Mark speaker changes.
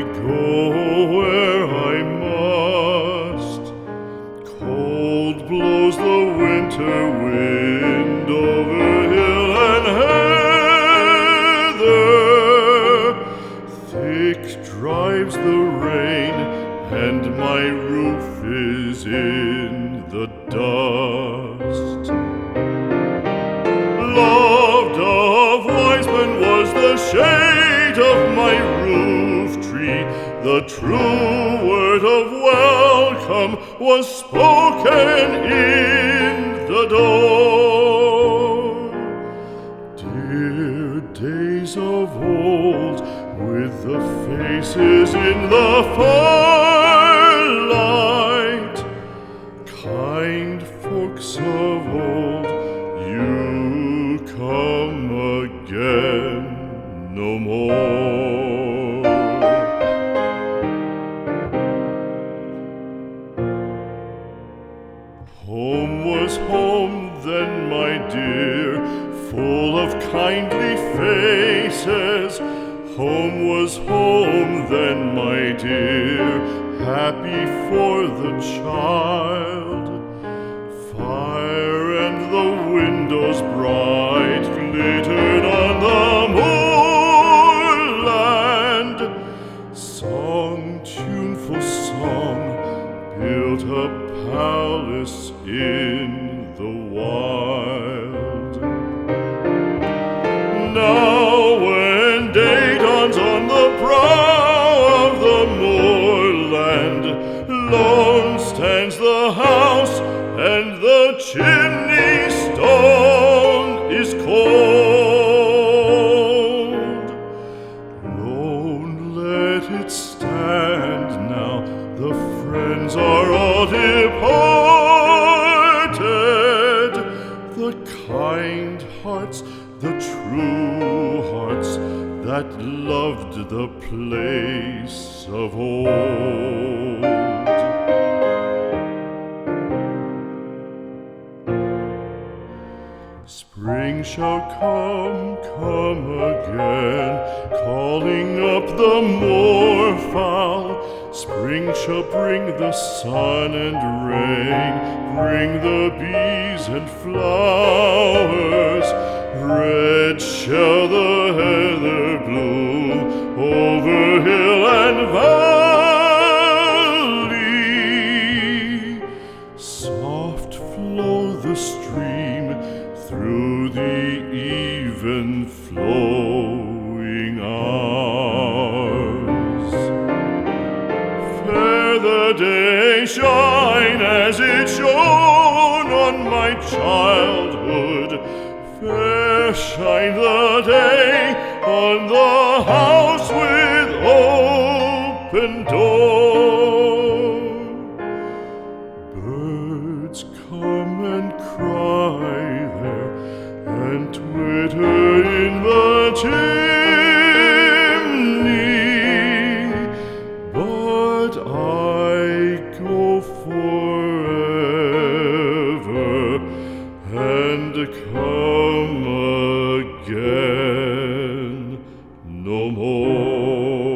Speaker 1: go where I must. Cold blows the winter wind over hill and heather. Thick drives the rain, and my roof is in the dust. Loved of wise men was the shade of my roof tree. The true word of welcome was spoken in the door. Dear days of old, with the faces in the firelight, kind folks of old, you come again no more. Home was home then, my dear, full of kindly faces. Home was home then, my dear, happy for the child. Fire and the windows bright glittered on the moorland. Song, tuneful song, built a palace in the wild. Now when day dawns on the brow of the moorland, lone stands the house, and the chimney stone is cold. Lone let it stand now, the friends are all departed. The kind hearts, the true hearts, that loved the place of old. Spring shall come again, calling up the moorfowl. Spring shall bring the sun and rain, bring the bees and flowers. Red shall the heather bloom over hill and valley. Soft flow the stream through the even flowing hours. Fair the day shine as it shone on my childhood. Fair shine the day on the house with open door. Birds come and cry there, and twitter in the chimney, but I go forever and come again no more.